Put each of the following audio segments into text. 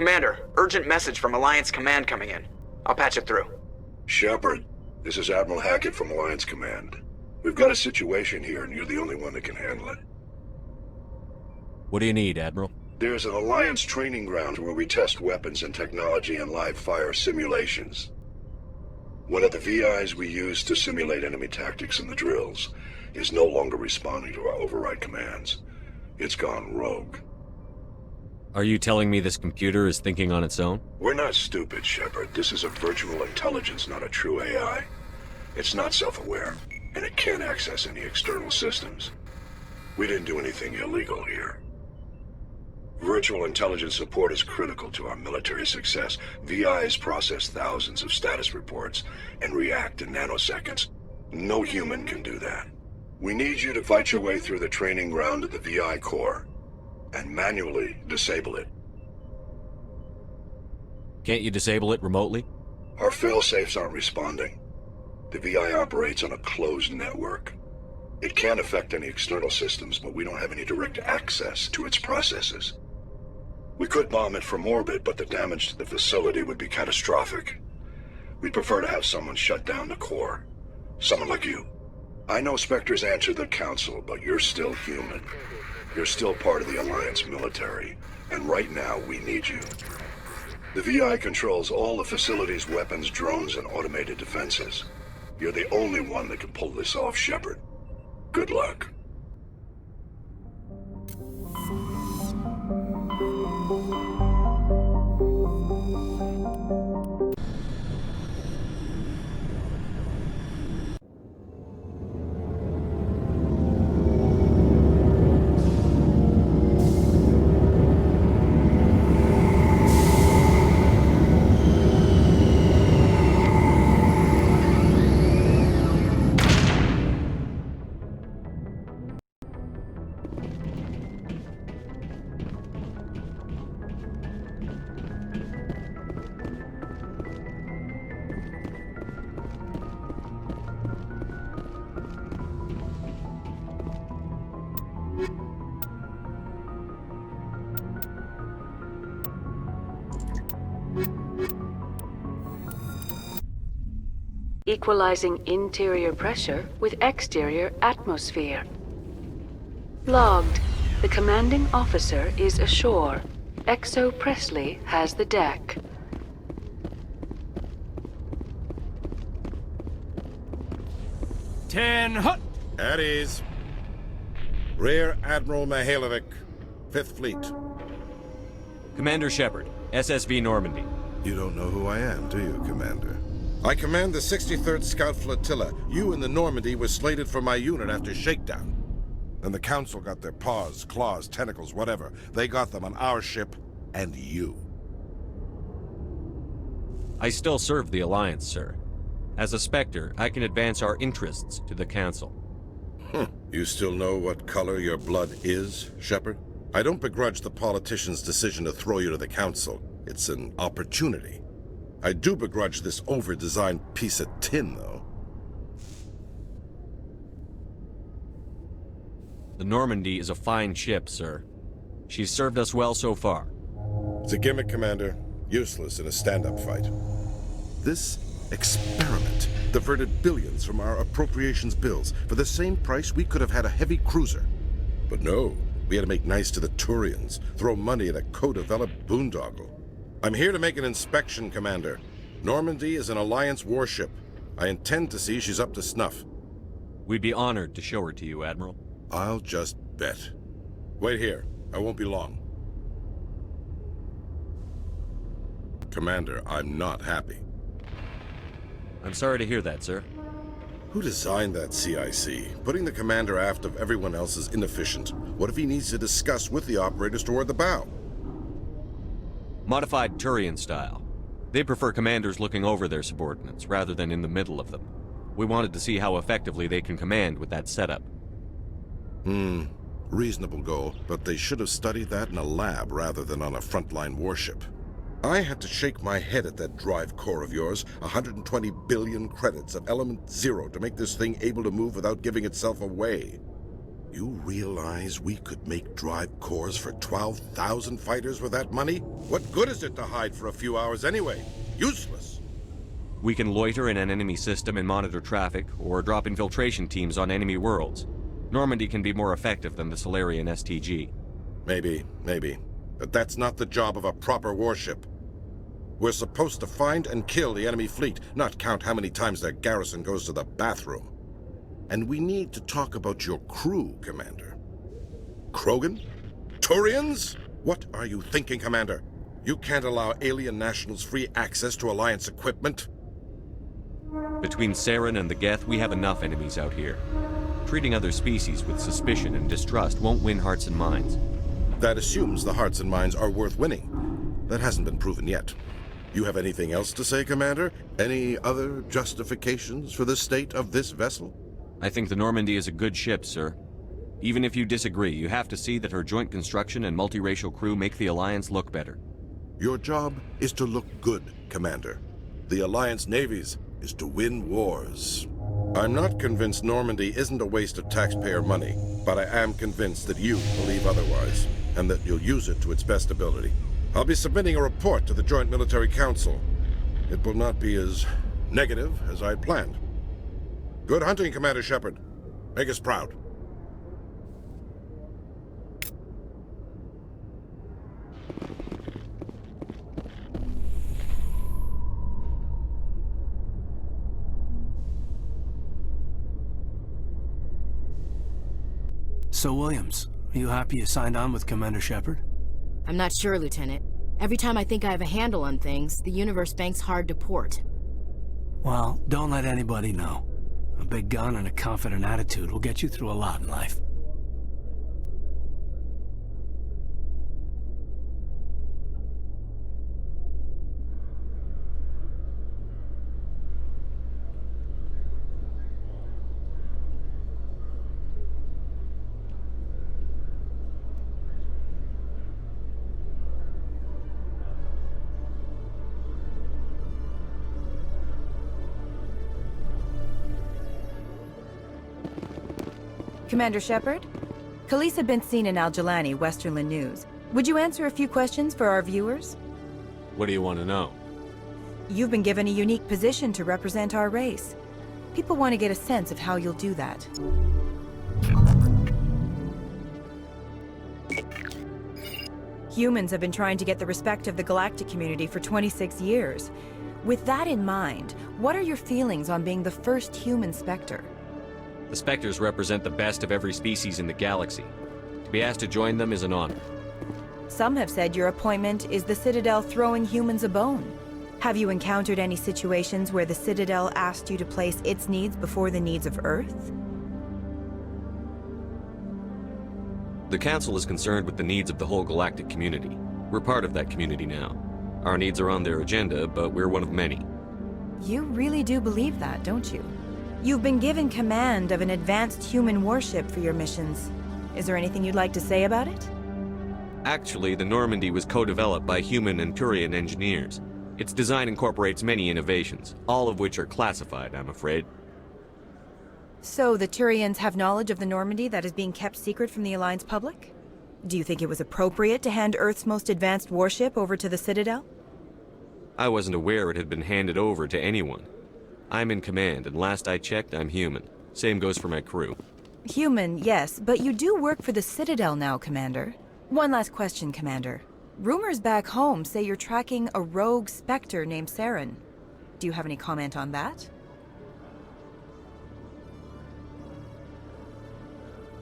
Commander, urgent message from Alliance Command coming in. I'll patch it through. Shepard, this is Admiral Hackett from Alliance Command. We've got a situation here, and you're the only one that can handle it. What do you need, Admiral? There's an Alliance training ground where we test weapons and technology in live fire simulations. One of the VIs we use to simulate enemy tactics in the drills is no longer responding to our override commands. It's gone rogue. Are you telling me this computer is thinking on its own? We're not stupid, Shepard. This is a virtual intelligence, not a true AI. It's not self-aware, and it can't access any external systems. We didn't do anything illegal here. Virtual intelligence support is critical to our military success. VIs process thousands of status reports and react in nanoseconds. No human can do that. We need you to fight your way through the training ground of the VI core and manually disable it. Can't you disable it remotely? Our fail-safes aren't responding. The VI operates on a closed network. It can't affect any external systems, but we don't have any direct access to its processes. We could bomb it from orbit, but the damage to the facility would be catastrophic. We'd prefer to have someone shut down the core. Someone like you. I know Spectres answer the Council, but you're still human. You're still part of the Alliance military, and right now we need you. The VI controls all the facility's weapons, drones, and automated defenses. You're the only one that can pull this off, Shepard. Good luck. Equalizing interior pressure with exterior atmosphere. Logged. The commanding officer is ashore. Exo Presley has the deck. Ten hut! At ease. Rear Admiral Mihailovic, 5th Fleet. Commander Shepard, SSV Normandy. You don't know who I am, do you, Commander? I command the 63rd Scout Flotilla. You and the Normandy were slated for my unit after shakedown. Then the Council got their paws, claws, tentacles, whatever. They got them on our ship, and you. I still serve the Alliance, sir. As a Spectre, I can advance our interests to the Council. You still know what color your blood is, Shepard? I don't begrudge the politician's decision to throw you to the Council. It's an opportunity. I do begrudge this over-designed piece of tin, though. The Normandy is a fine ship, sir. She's served us well so far. It's a gimmick, Commander. Useless in a stand-up fight. This experiment diverted billions from our appropriations bills. For the same price, we could have had a heavy cruiser. But no, we had to make nice to the Turians, throw money at a co-developed boondoggle. I'm here to make an inspection, Commander. Normandy is an Alliance warship. I intend to see she's up to snuff. We'd be honored to show her to you, Admiral. I'll just bet. Wait here. I won't be long. Commander, I'm not happy. I'm sorry to hear that, sir. Who designed that CIC? Putting the commander aft of everyone else is inefficient. What if he needs to discuss with the operators toward the bow? Modified Turian style. They prefer commanders looking over their subordinates rather than in the middle of them. We wanted to see how effectively they can command with that setup. Reasonable goal, but they should have studied that in a lab rather than on a frontline warship. I had to shake my head at that drive core of yours. 120 billion credits of element 0 to make this thing able to move without giving itself away. You realize we could make drive cores for 12,000 fighters with that money? What good is it to hide for a few hours anyway? Useless. We can loiter in an enemy system and monitor traffic, or drop infiltration teams on enemy worlds. Normandy can be more effective than the Solarian STG. Maybe. But that's not the job of a proper warship. We're supposed to find and kill the enemy fleet, not count how many times their garrison goes to the bathroom. And we need to talk about your crew, Commander. Krogan? Turians? What are you thinking, Commander? You can't allow alien nationals free access to Alliance equipment? Between Saren and the Geth, we have enough enemies out here. Treating other species with suspicion and distrust won't win hearts and minds. That assumes the hearts and minds are worth winning. That hasn't been proven yet. You have anything else to say, Commander? Any other justifications for the state of this vessel? I think the Normandy is a good ship, sir. Even if you disagree, you have to see that her joint construction and multiracial crew make the Alliance look better. Your job is to look good, Commander. The Alliance navies is to win wars. I'm not convinced Normandy isn't a waste of taxpayer money, but I am convinced that you believe otherwise, and that you'll use it to its best ability. I'll be submitting a report to the Joint Military Council. It will not be as negative as I'd planned. Good hunting, Commander Shepard. Make us proud. So, Williams, are you happy you signed on with Commander Shepard? I'm not sure, Lieutenant. Every time I think I have a handle on things, the universe bank's hard to port. Well, don't let anybody know. A big gun and a confident attitude will get you through a lot in life. Commander Shepard? Khalees had been seen in Al-Jalani, Westerland News. Would you answer a few questions for our viewers? What do you want to know? You've been given a unique position to represent our race. People want to get a sense of how you'll do that. Humans have been trying to get the respect of the galactic community for 26 years. With that in mind, what are your feelings on being the first human Spectre? The Spectres represent the best of every species in the galaxy. To be asked to join them is an honor. Some have said your appointment is the Citadel throwing humans a bone. Have you encountered any situations where the Citadel asked you to place its needs before the needs of Earth? The Council is concerned with the needs of the whole galactic community. We're part of that community now. Our needs are on their agenda, but we're one of many. You really do believe that, don't you? You've been given command of an advanced human warship for your missions. Is there anything you'd like to say about it? Actually, the Normandy was co-developed by human and Turian engineers. Its design incorporates many innovations, all of which are classified, I'm afraid. So the Turians have knowledge of the Normandy that is being kept secret from the Alliance public? Do you think it was appropriate to hand Earth's most advanced warship over to the Citadel? I wasn't aware it had been handed over to anyone. I'm in command, and last I checked, I'm human. Same goes for my crew. Human, yes, but you do work for the Citadel now, Commander. One last question, Commander. Rumors back home say you're tracking a rogue Spectre named Saren. Do you have any comment on that?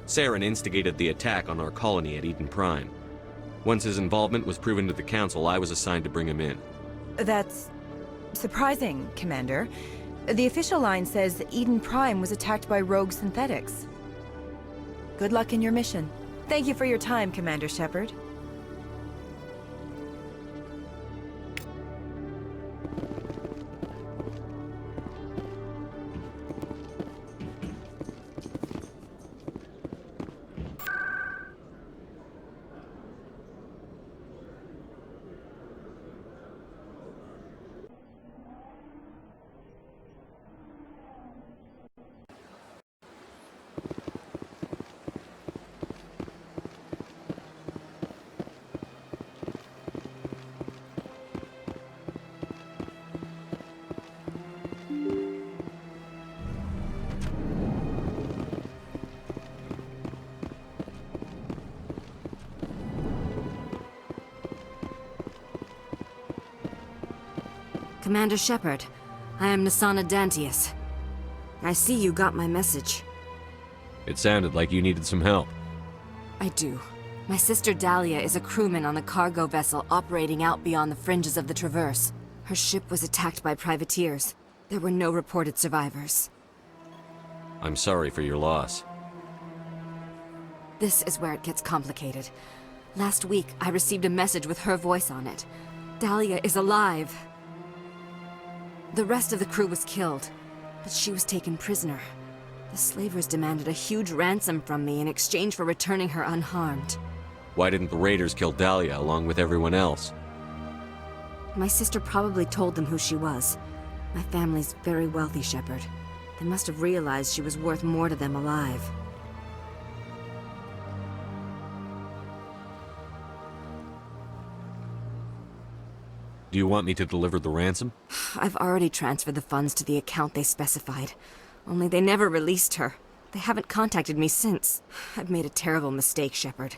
Saren instigated the attack on our colony at Eden Prime. Once his involvement was proven to the Council, I was assigned to bring him in. That's surprising, Commander. The official line says that Eden Prime was attacked by rogue synthetics. Good luck in your mission. Thank you for your time, Commander Shepard. Commander Shepard, I am Nasana Dantius. I see you got my message. It sounded like you needed some help. I do. My sister Dahlia is a crewman on the cargo vessel operating out beyond the fringes of the Traverse. Her ship was attacked by privateers. There were no reported survivors. I'm sorry for your loss. This is where it gets complicated. Last week, I received a message with her voice on it. Dahlia is alive. The rest of the crew was killed, but she was taken prisoner. The slavers demanded a huge ransom from me in exchange for returning her unharmed. Why didn't the raiders kill Dahlia along with everyone else? My sister probably told them who she was. My family's very wealthy, Shepard. They must have realized she was worth more to them alive. Do you want me to deliver the ransom? I've already transferred the funds to the account they specified. Only they never released her. They haven't contacted me since. I've made a terrible mistake, Shepard.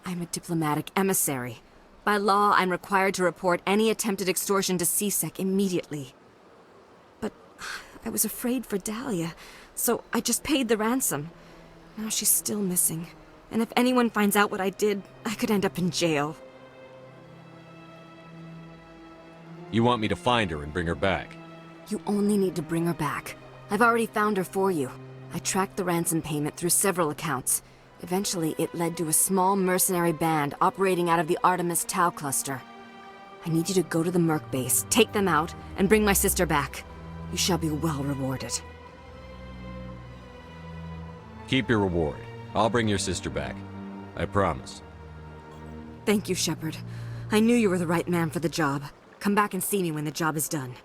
I'm a diplomatic emissary. By law, I'm required to report any attempted extortion to CSEC immediately. But I was afraid for Dahlia, so I just paid the ransom. Now she's still missing. And if anyone finds out what I did, I could end up in jail. You want me to find her and bring her back? You only need to bring her back. I've already found her for you. I tracked the ransom payment through several accounts. Eventually, it led to a small mercenary band operating out of the Artemis Tau cluster. I need you to go to the Merc base, take them out, and bring my sister back. You shall be well rewarded. Keep your reward. I'll bring your sister back. I promise. Thank you, Shepard. I knew you were the right man for the job. Come back and see me when the job is done.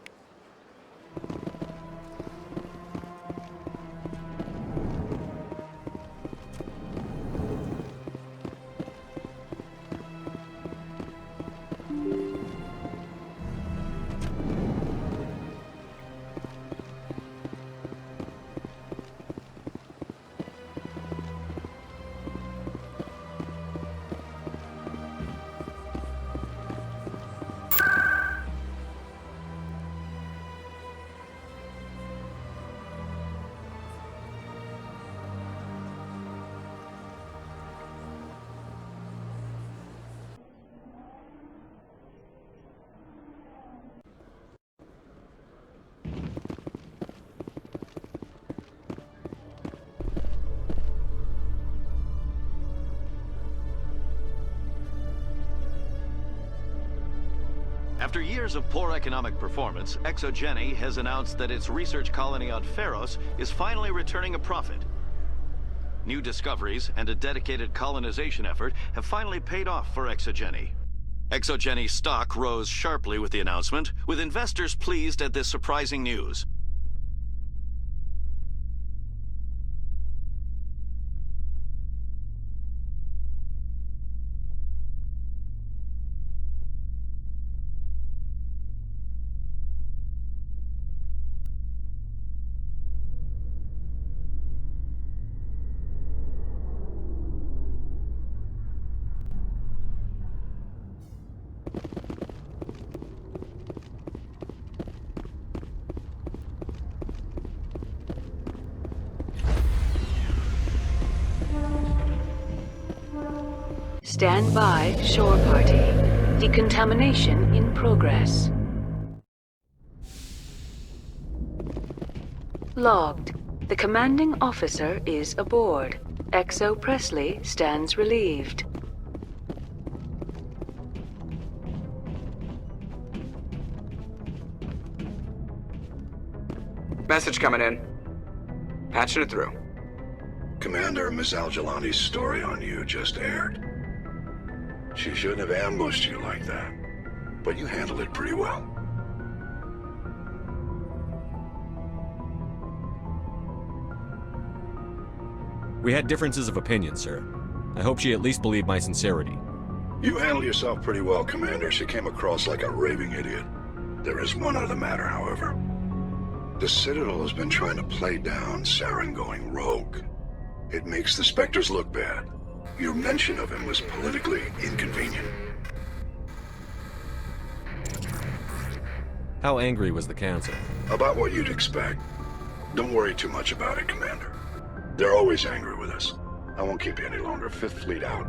After years of poor economic performance, ExoGeni has announced that its research colony on Pharos is finally returning a profit. New discoveries and a dedicated colonization effort have finally paid off for ExoGeni. ExoGeni's stock rose sharply with the announcement, with investors pleased at this surprising news. Stand by, shore party. Decontamination in progress. Logged. The commanding officer is aboard. Exo Presley stands relieved. Message coming in. Patching it through. Commander, Ms. Al-Jalani's story on you just aired. She shouldn't have ambushed you like that, but you handled it pretty well. We had differences of opinion, sir. I hope she at least believed my sincerity. You handled yourself pretty well, Commander. She came across like a raving idiot. There is one other matter, however. The Citadel has been trying to play down Saren going rogue. It makes the Spectres look bad. Your mention of him was politically inconvenient. How angry was the Council? About what you'd expect. Don't worry too much about it, Commander. They're always angry with us. I won't keep you any longer. Fifth Fleet out.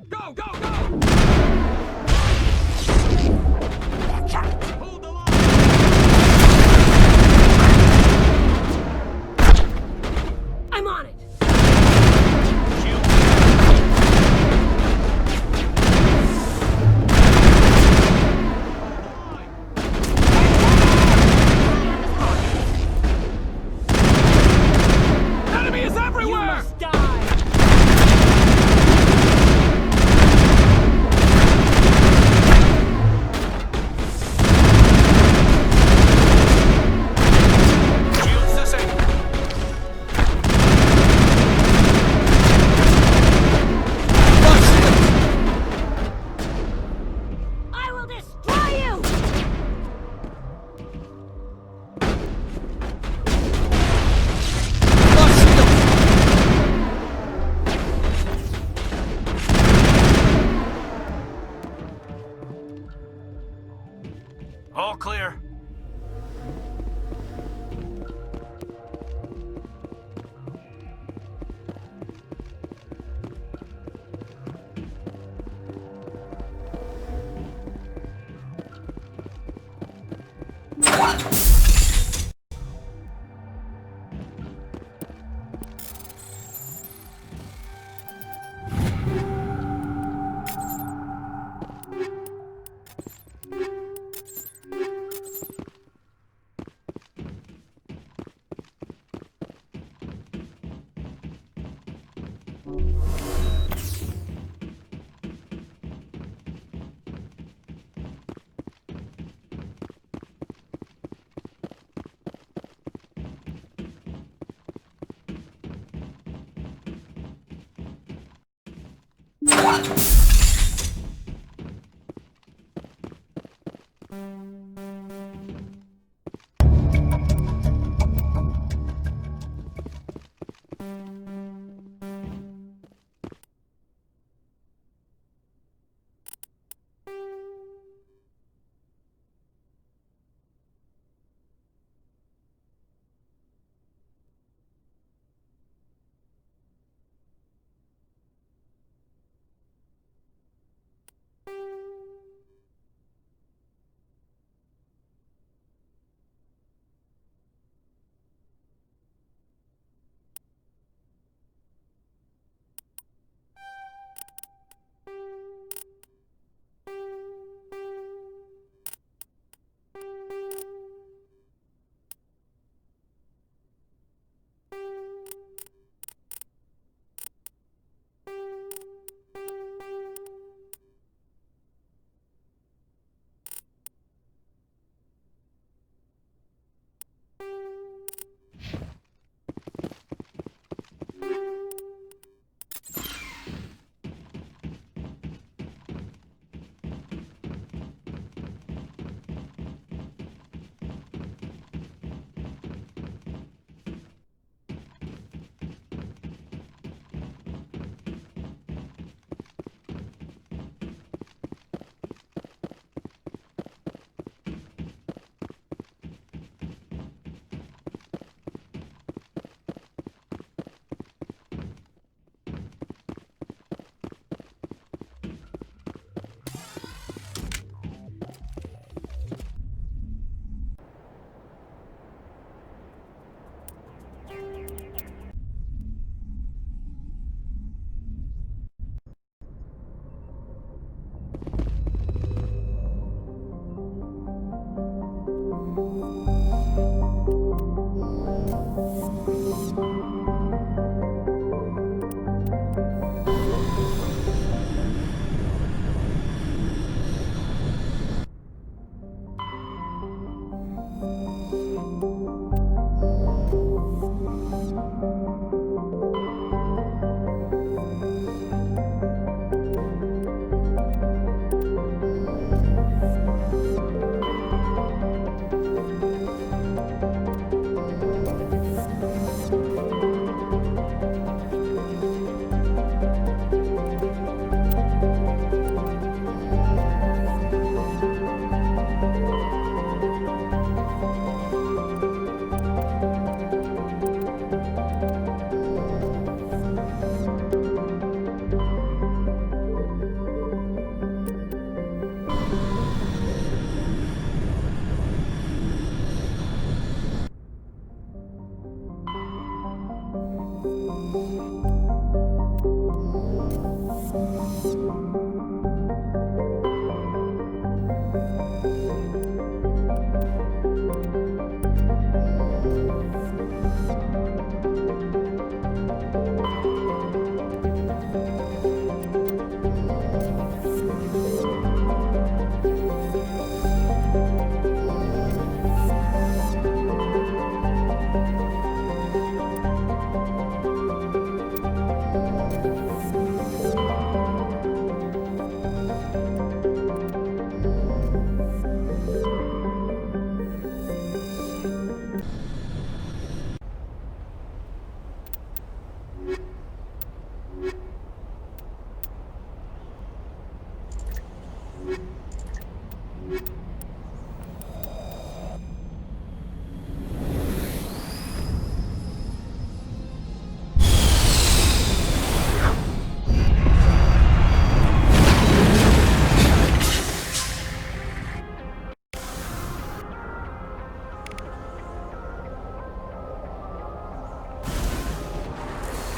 Go, go, go! Hold the line! I'm on it! Enemy is everywhere! You must die! All clear.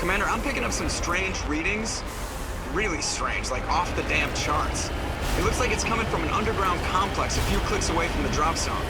Commander, I'm picking up some strange readings. Really strange, like off the damn charts. It looks like it's coming from an underground complex a few clicks away from the drop zone.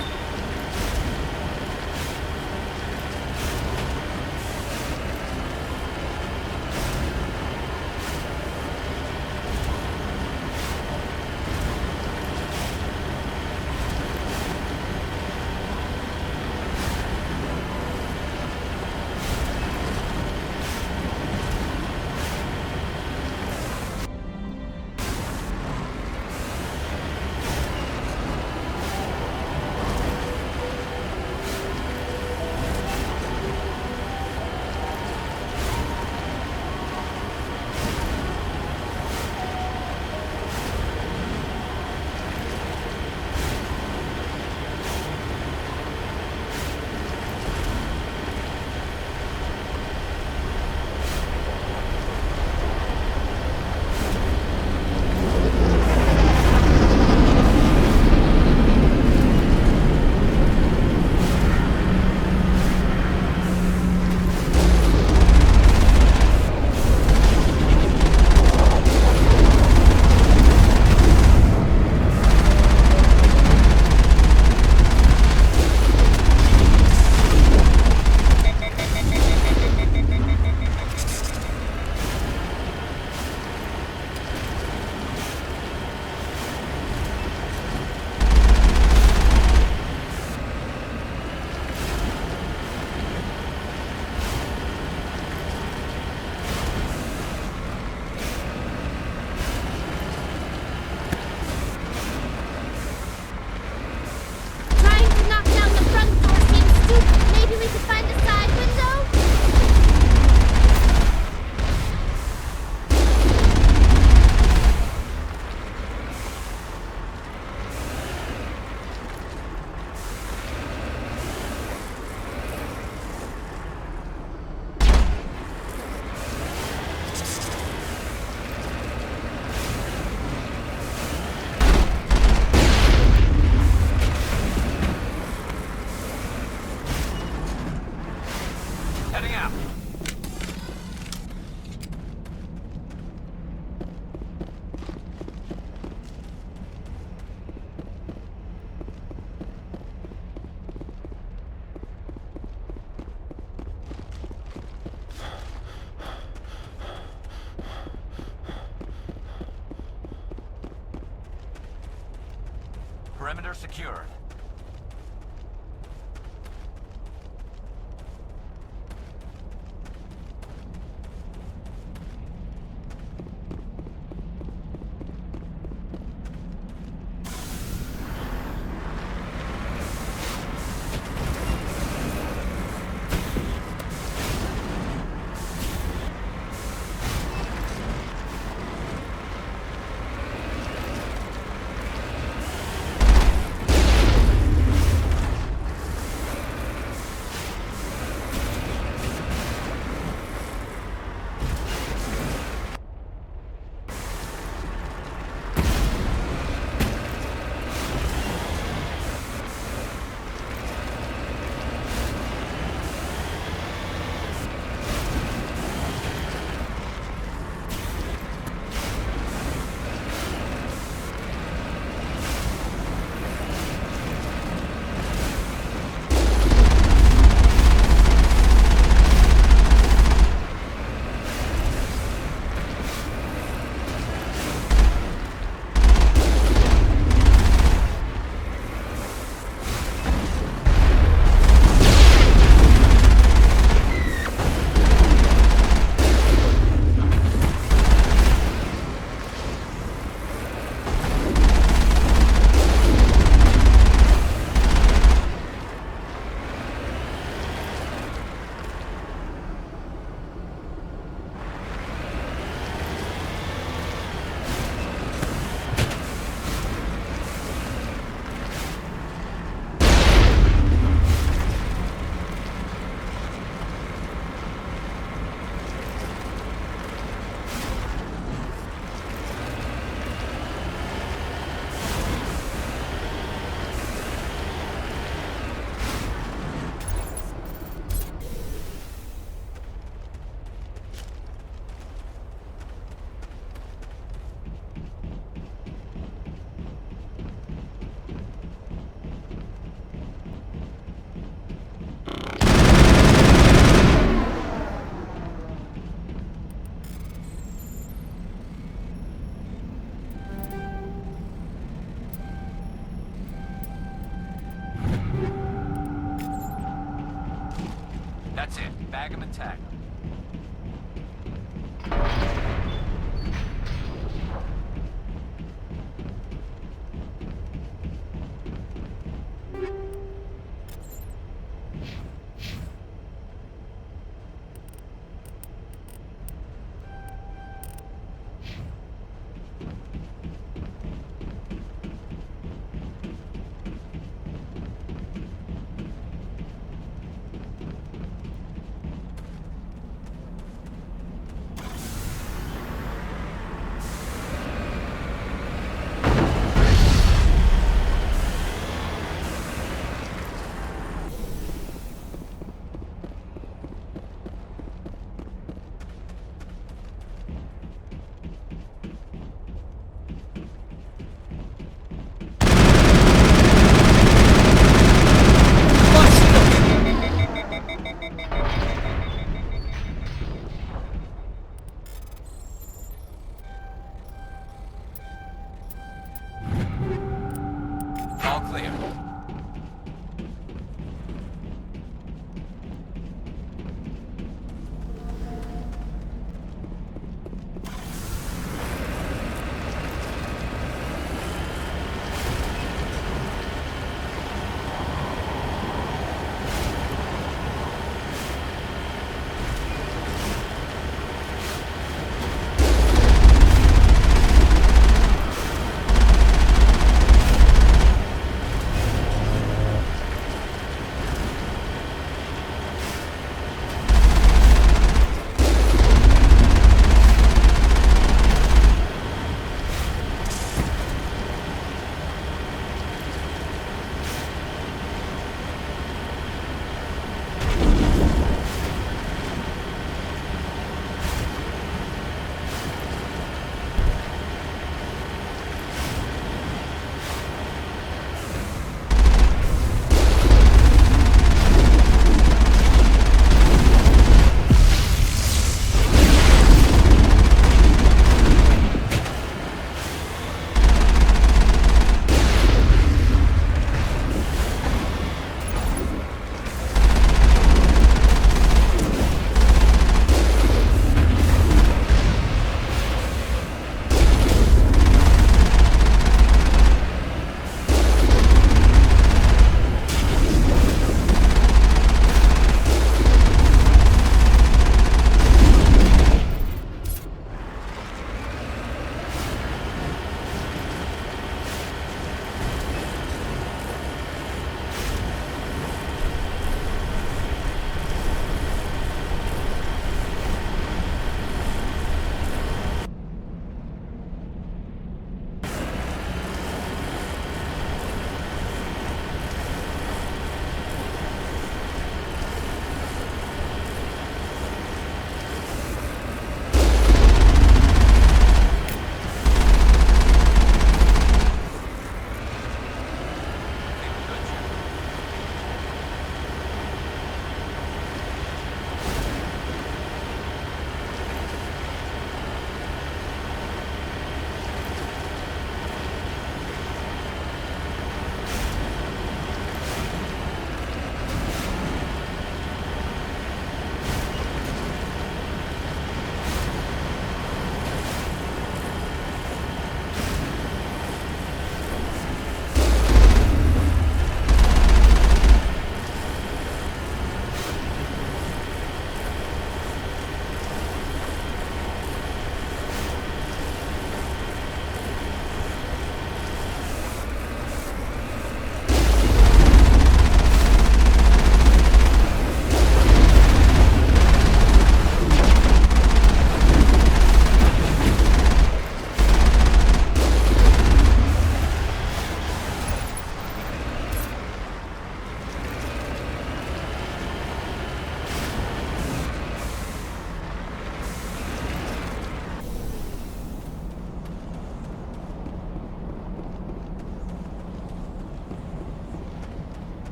now. Perimeter secured. That's it. Bag him and tag him.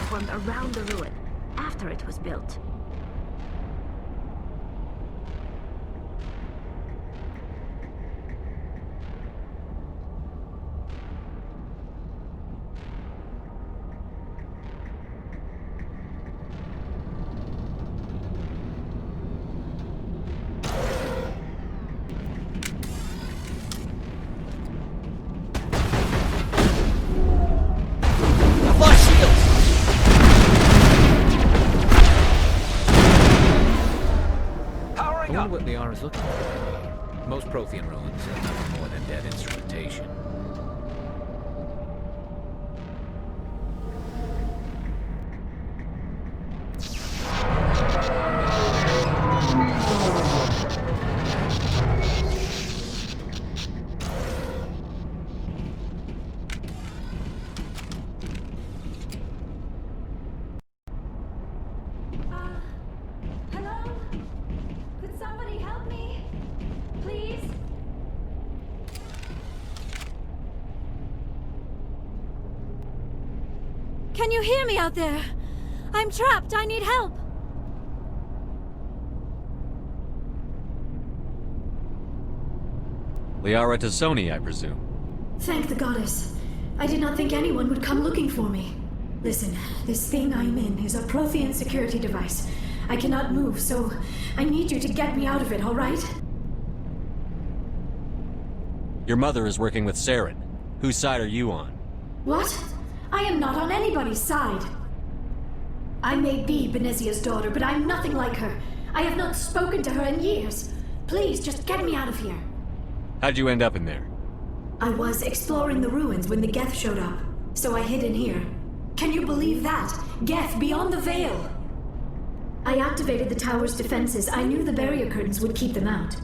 formed around the ruin, after it was built. I wonder what Liara's looking for. Most Prothean ruins have nothing more than dead instrumentation. Can you hear me out there? I'm trapped. I need help. Liara to Sony, I presume. Thank the goddess. I did not think anyone would come looking for me. Listen, this thing I'm in is a Prothean security device. I cannot move, so I need you to get me out of it, all right? Your mother is working with Saren. Whose side are you on? What? I am not on anybody's side. I may be Benezia's daughter, but I'm nothing like her. I have not spoken to her in years. Please, just get me out of here. How'd you end up in there? I was exploring the ruins when the Geth showed up, so I hid in here. Can you believe that? Geth beyond the veil! I activated the tower's defenses. I knew the barrier curtains would keep them out.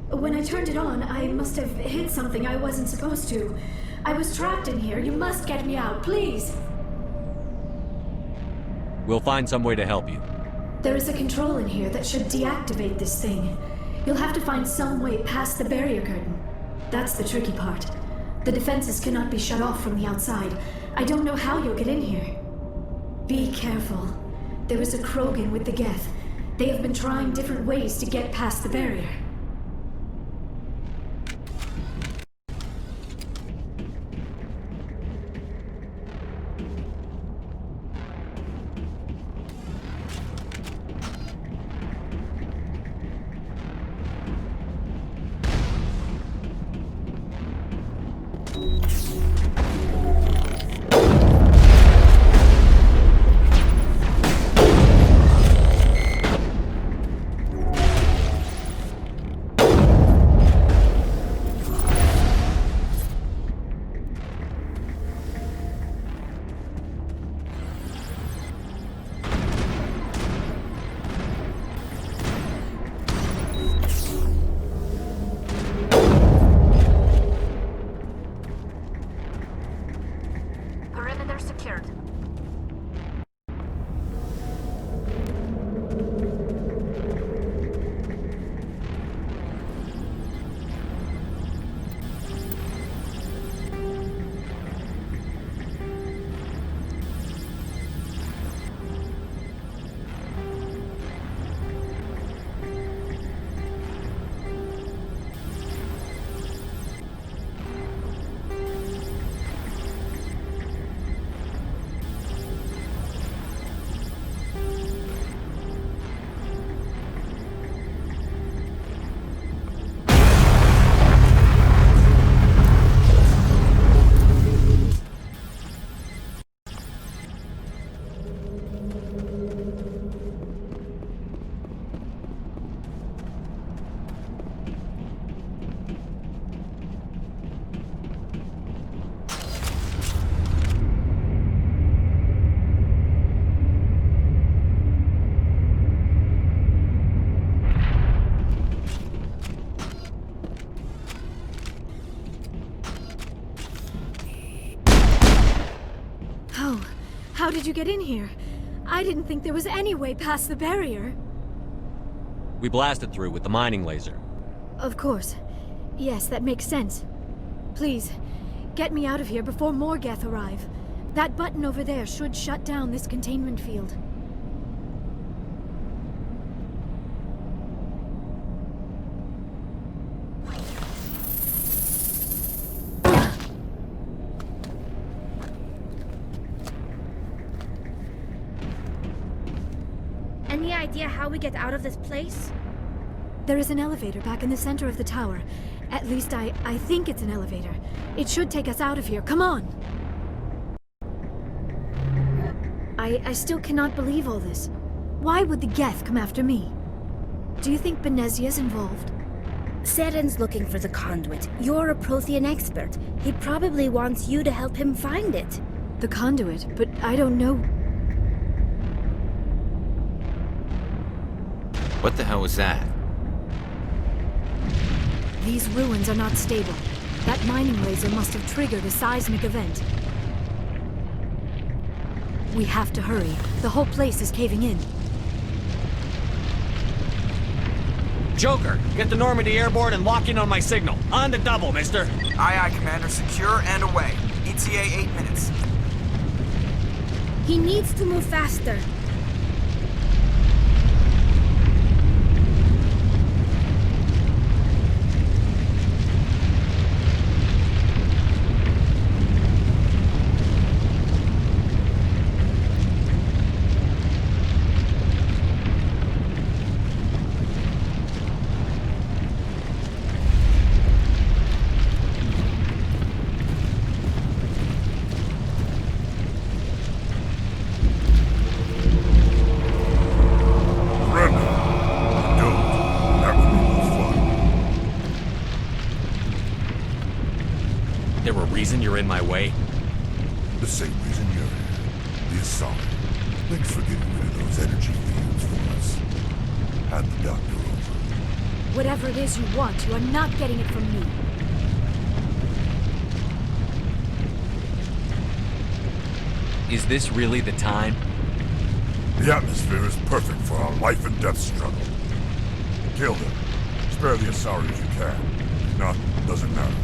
When I turned it on, I must have hit something I wasn't supposed to. I was trapped in here. You must get me out, please. We'll find some way to help you. There is a control in here that should deactivate this thing. You'll have to find some way past the barrier curtain. That's the tricky part. The defenses cannot be shut off from the outside. I don't know how you'll get in here. Be careful. There is a Krogan with the Geth. They have been trying different ways to get past the barrier. How did you get in here? I didn't think there was any way past the barrier. We blasted through with the mining laser. Of course. Yes, that makes sense. Please, get me out of here before more Geth arrive. That button over there should shut down this containment field. Any idea how we get out of this place? There is an elevator back in the center of the tower. At least I think it's an elevator. It should take us out of here. Come on! I still cannot believe all this. Why would the Geth come after me? Do you think Benezia's involved? Seren's looking for the conduit. You're a Prothean expert. He probably wants you to help him find it. The conduit? But I don't know... What the hell was that? These ruins are not stable. That mining laser must have triggered a seismic event. We have to hurry. The whole place is caving in. Joker, get the Normandy airborne and lock in on my signal. On the double, mister. Aye, aye, Commander. Secure and away. ETA 8 minutes. He needs to move faster. You're in my way? The same reason you're here. The assault. Thanks for getting rid of those energy fields for us. Hand the doctor over. Whatever it is you want, you are not getting it from me. Is this really the time? The atmosphere is perfect for our life and death struggle. Kill them. Spare the Asari if you can. If not, doesn't matter.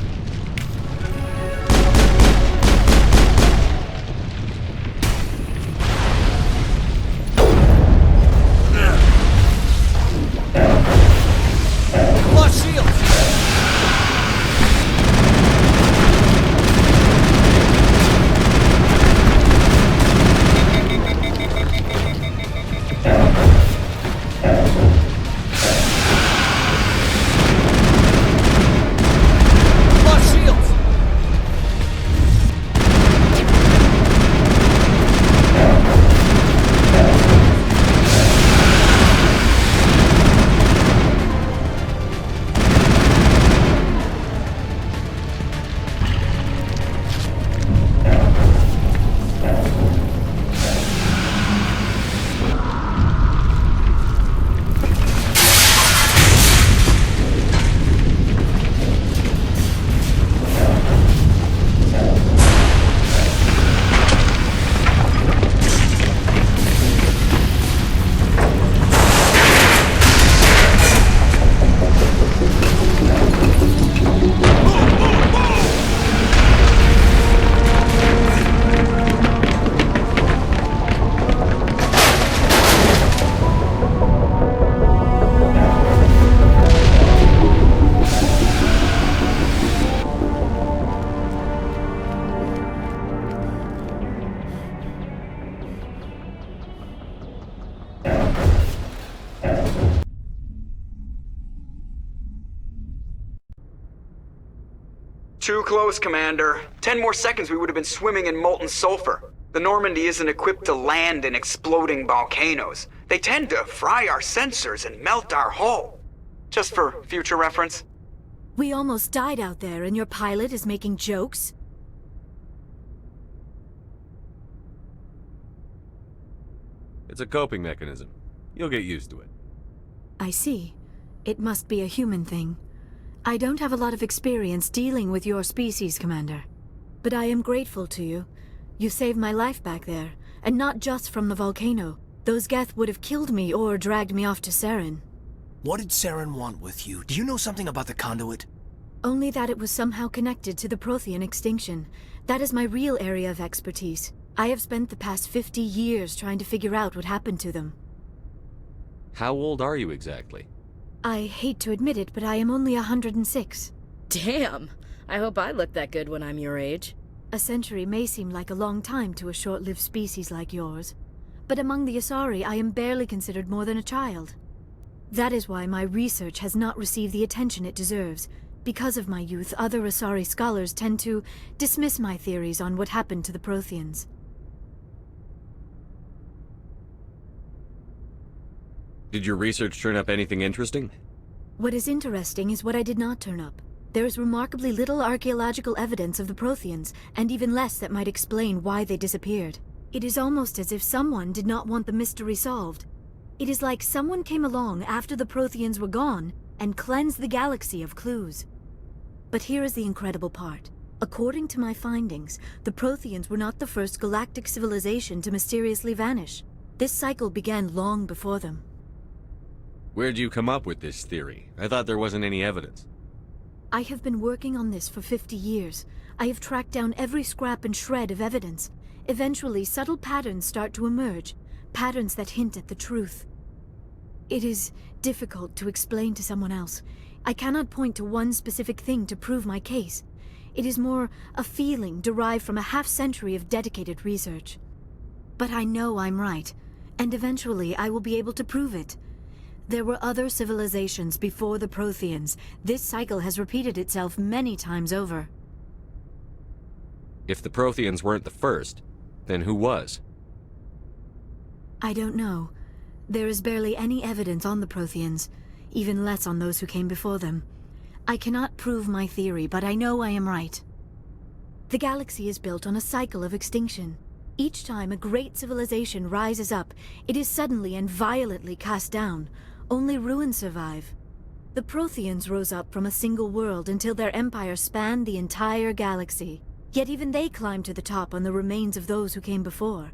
Too close, Commander. 10 more seconds we would have been swimming in molten sulfur. The Normandy isn't equipped to land in exploding volcanoes. They tend to fry our sensors and melt our hull. Just for future reference. We almost died out there and your pilot is making jokes? It's a coping mechanism. You'll get used to it. I see. It must be a human thing. I don't have a lot of experience dealing with your species, Commander. But I am grateful to you. You saved my life back there, and not just from the volcano. Those Geth would have killed me or dragged me off to Saren. What did Saren want with you? Do you know something about the conduit? Only that it was somehow connected to the Prothean extinction. That is my real area of expertise. I have spent the past 50 years trying to figure out what happened to them. How old are you exactly? I hate to admit it, but I am only 106. Damn! I hope I look that good when I'm your age. A century may seem like a long time to a short-lived species like yours, but among the Asari I am barely considered more than a child. That is why my research has not received the attention it deserves. Because of my youth, other Asari scholars tend to dismiss my theories on what happened to the Protheans. Did your research turn up anything interesting? What is interesting is what I did not turn up. There is remarkably little archaeological evidence of the Protheans, and even less that might explain why they disappeared. It is almost as if someone did not want the mystery solved. It is like someone came along after the Protheans were gone and cleansed the galaxy of clues. But here is the incredible part. According to my findings, the Protheans were not the first galactic civilization to mysteriously vanish. This cycle began long before them. Where'd you come up with this theory? I thought there wasn't any evidence. I have been working on this for 50 years. I have tracked down every scrap and shred of evidence. Eventually, subtle patterns start to emerge, patterns that hint at the truth. It is difficult to explain to someone else. I cannot point to one specific thing to prove my case. It is more a feeling derived from a half-century of dedicated research. But I know I'm right, and eventually I will be able to prove it. There were other civilizations before the Protheans. This cycle has repeated itself many times over. If the Protheans weren't the first, then who was? I don't know. There is barely any evidence on the Protheans, even less on those who came before them. I cannot prove my theory, but I know I am right. The galaxy is built on a cycle of extinction. Each time a great civilization rises up, it is suddenly and violently cast down. Only ruins survive. The Protheans rose up from a single world until their empire spanned the entire galaxy. Yet even they climbed to the top on the remains of those who came before.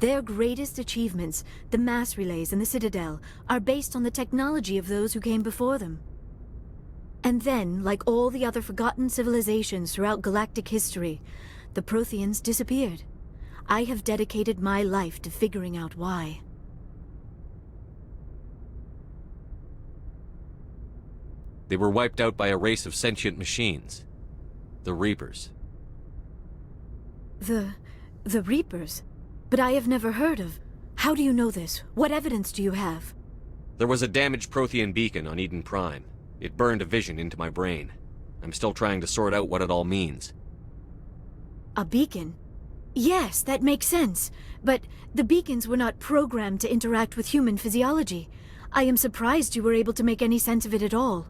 Their greatest achievements, the mass relays and the Citadel, are based on the technology of those who came before them. And then, like all the other forgotten civilizations throughout galactic history, the Protheans disappeared. I have dedicated my life to figuring out why. They were wiped out by a race of sentient machines. The Reapers. The Reapers? But I have never heard of. How do you know this? What evidence do you have? There was a damaged Prothean beacon on Eden Prime. It burned a vision into my brain. I'm still trying to sort out what it all means. A beacon? Yes, that makes sense. But the beacons were not programmed to interact with human physiology. I am surprised you were able to make any sense of it at all.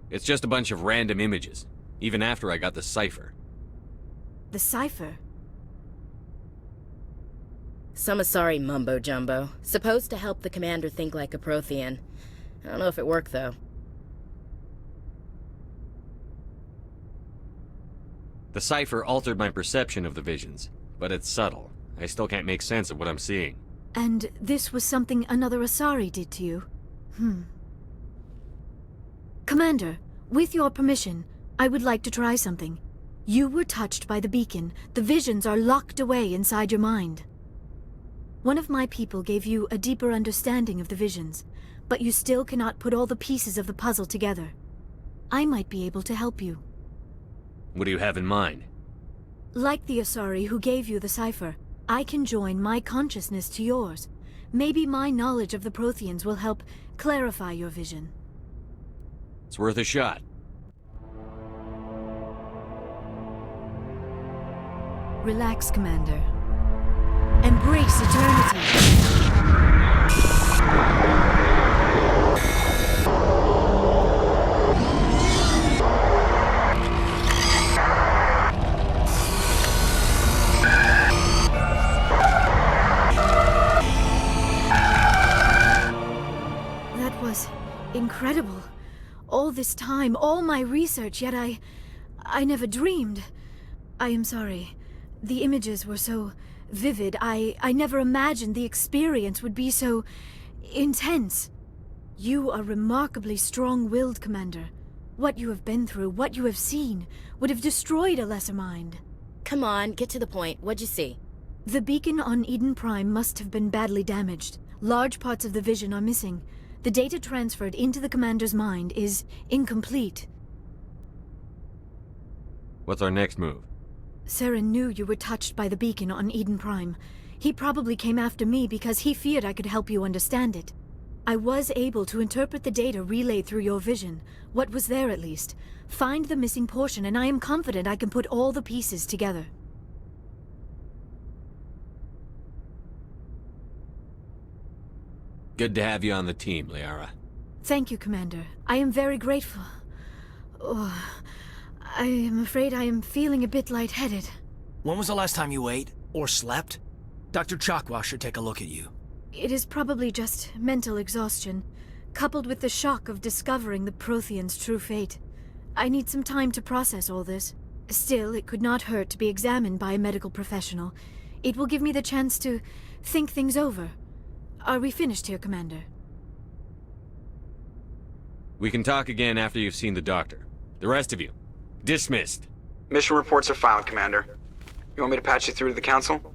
It's just a bunch of random images, even after I got the cipher. The cipher? Some Asari mumbo-jumbo, supposed to help the commander think like a Prothean. I don't know if it worked, though. The cipher altered my perception of the visions, but it's subtle. I still can't make sense of what I'm seeing. And this was something another Asari did to you? Commander, with your permission, I would like to try something. You were touched by the beacon. The visions are locked away inside your mind. One of my people gave you a deeper understanding of the visions, but you still cannot put all the pieces of the puzzle together. I might be able to help you. What do you have in mind? Like the Asari who gave you the cipher, I can join my consciousness to yours. Maybe my knowledge of the Protheans will help clarify your vision. It's worth a shot. Relax, Commander. Embrace eternity. That was incredible. All this time, all my research, yet I never dreamed. I am sorry. The images were so vivid. I never imagined the experience would be so intense. You are remarkably strong-willed, Commander. What you have been through, what you have seen, would have destroyed a lesser mind. Come on, get to the point. What'd you see? The beacon on Eden Prime must have been badly damaged. Large parts of the vision are missing. The data transferred into the commander's mind is incomplete. What's our next move? Saren knew you were touched by the beacon on Eden Prime. He probably came after me because he feared I could help you understand it. I was able to interpret the data relayed through your vision, what was there at least, find the missing portion, and I am confident I can put all the pieces together. Good to have you on the team, Liara. Thank you, Commander. I am very grateful. Oh, I am afraid I am feeling a bit lightheaded. When was the last time you ate? Or slept? Dr. Chakwa should take a look at you. It is probably just mental exhaustion, coupled with the shock of discovering the Prothean's true fate. I need some time to process all this. Still, it could not hurt to be examined by a medical professional. It will give me the chance to think things over. Are we finished here, Commander? We can talk again after you've seen the doctor. The rest of you, dismissed. Mission reports are filed, Commander. You want me to patch you through to the Council?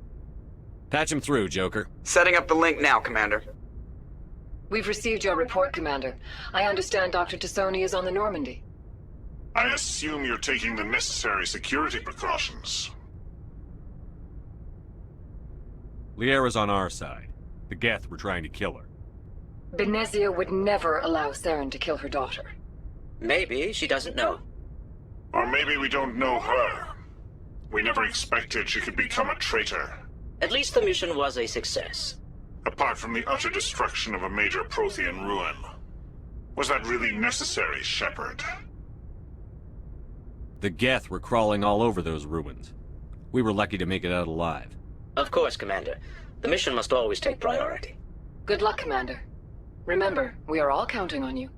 Patch him through, Joker. Setting up the link now, Commander. We've received your report, Commander. I understand Dr. Tassoni is on the Normandy. I assume you're taking the necessary security precautions. Liara's on our side. The Geth were trying to kill her. Benezia would never allow Saren to kill her daughter. Maybe she doesn't know. Or maybe we don't know her. We never expected she could become a traitor. At least the mission was a success. Apart from the utter destruction of a major Prothean ruin. Was that really necessary, Shepard? The Geth were crawling all over those ruins. We were lucky to make it out alive. Of course, Commander. The mission must always take priority. Good luck, Commander. Remember, we are all counting on you.